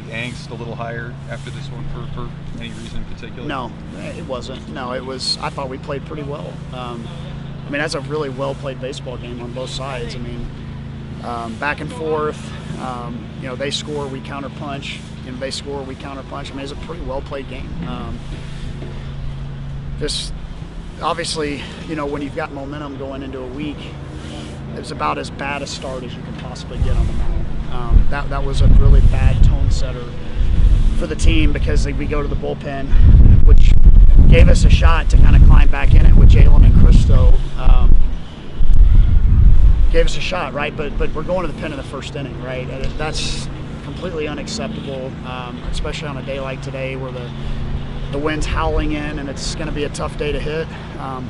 angst a little higher after this one for any reason in particular? No, it wasn't. No, it was. I thought we played pretty well. I mean, that's a really well played baseball game on both sides. I mean, back and forth. They score, we counter punch. They score, we counter punch. I mean, it's a pretty well played game. This obviously, when you've got momentum going into a week, it's about as bad a start as you can possibly get on the mound. That was a really bad tone setter for the team because we go to the bullpen, which gave us a shot to kind of climb back in it with Jalen and Cristo. Gave us a shot, right? But we're going to the pen in the first inning, right? And that's completely unacceptable, especially on a day like today where the wind's howling in and it's going to be a tough day to hit. I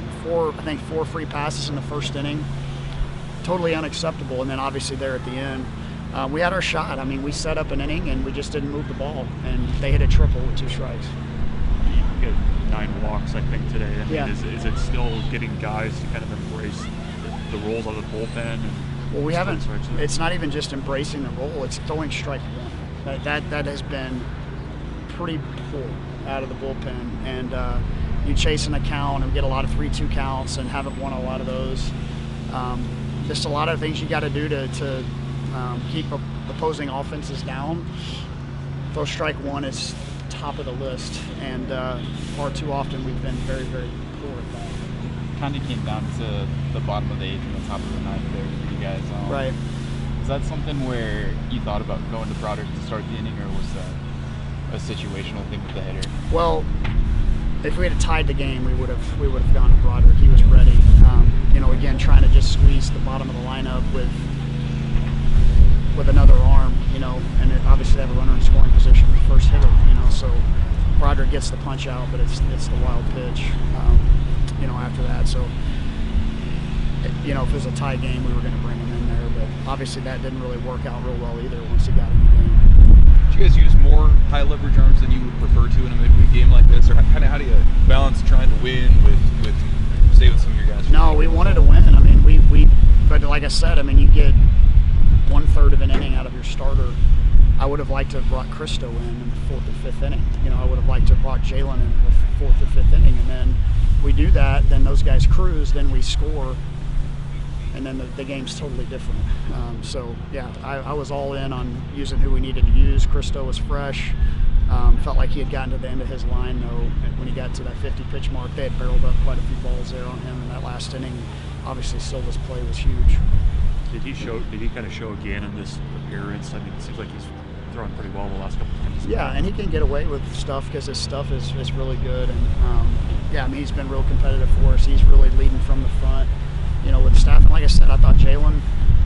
think four free passes in the first inning, totally unacceptable. And then obviously there at the end, we had our shot. I mean, we set up an inning and we just didn't move the ball, and they hit a triple with 2 strikes. You get 9 walks, I think, today. I mean, yeah. Is it still getting guys to kind of embrace the roles of the bullpen? Well, we haven't. It's not even just embracing the role; it's throwing strike one. That has been pretty poor out of the bullpen, and you chase an account and get a lot of 3-2 counts, and haven't won a lot of those. Just a lot of things you got to do to keep opposing offenses down. Throw strike one is top of the list, and far too often we've been very, very poor at that. Kind of came down to the bottom of the 8th and the top of the 9th there for you guys. Right. Is that something where you thought about going to Broderick to start the inning, or was that a situational thing with the hitter? Well, if we had tied the game, we would have gone to Broderick. He was ready. Again, trying to just squeeze the bottom of the lineup with another arm, and obviously they have a runner in scoring position with the first hitter, so Broderick gets the punch out, but it's the wild pitch, after that. So, if it was a tie game, we were going to bring him in there, but obviously that didn't really work out real well either once he got in the game. Do you guys use more high leverage arms than you would prefer to in a midweek game like this, or how do you balance trying to win with saving some of your guys? No, we wanted to win. I mean, but like I said, you get 1/3 of an inning out of your starter. I would have liked to have brought Cristo in the 4th or 5th inning. I would have liked to have brought Jalen in the 4th or 5th inning, and then we do that. Then those guys cruise. Then we score, and then the game's totally different. I was all in on using who we needed to use. Cristo was fresh. Felt like he had gotten to the end of his line, though. When he got to that 50 pitch mark, they had barreled up quite a few balls there on him in that last inning. Obviously, Silva's play was huge. Did he kind of show again in this appearance? I mean, it seems like he's throwing pretty well the last couple of times. Yeah, and he can get away with stuff because his stuff is really good. And he's been real competitive for us. He's really leading from the front, with the staff. And like I said, I thought Jalen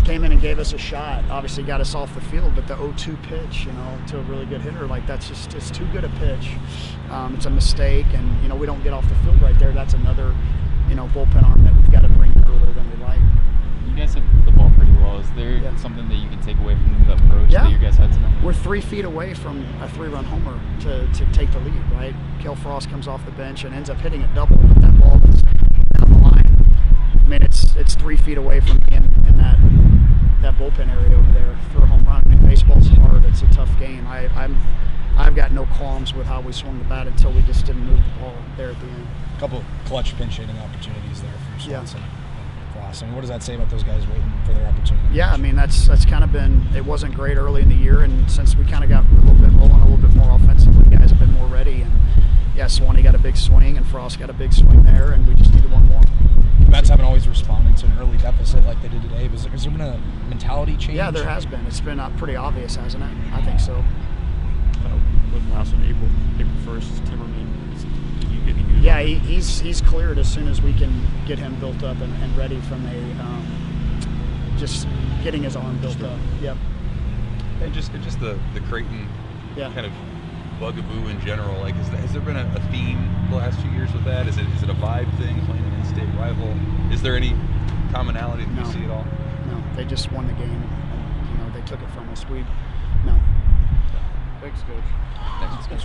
came in and gave us a shot. Obviously got us off the field, but the 0-2 pitch, to a really good hitter, it's too good a pitch. It's a mistake, and we don't get off the field right there. That's another, bullpen arm that we've got to bring earlier than we like. You guys hit the ball pretty well. Is there something that you can take away from the approach that you guys had tonight? We're 3 feet away from a 3-run homer to take the lead, right? Kale Frost comes off the bench and ends up hitting a double with that ball that's down the line. I mean, it's 3 feet away from being in that bullpen area over there for a home run. I mean, baseball's hard. It's a tough game. I've got no qualms with how we swung the bat until we just didn't move the ball there at the end. A couple clutch pinch hitting opportunities there for Swanson. I mean, what does that say about those guys waiting for their opportunity? Yeah, I mean, that's kind of been, it wasn't great early in the year, and since we kind of got a little bit rolling, a little bit more offensively, guys have been more ready, and Swanee got a big swing, and Frost got a big swing there, and we just needed one more. Mets haven't always responded to an early deficit like they did today. Has there been a mentality change? Yeah, there has been. It's been pretty obvious, hasn't it? I think so. When last one, April 1st, Timmerman, did you get any news? Yeah, he's cleared as soon as we can get him built up and ready from just getting his arm built up. Yep. And just the Creighton kind of bugaboo in general. Has there been a theme the last few years with that? Is it a vibe thing, playing an in-state rival? Is there any commonality that you see at all? No, they just won the game, and they took it from us. No. Thanks, Coach. Thanks.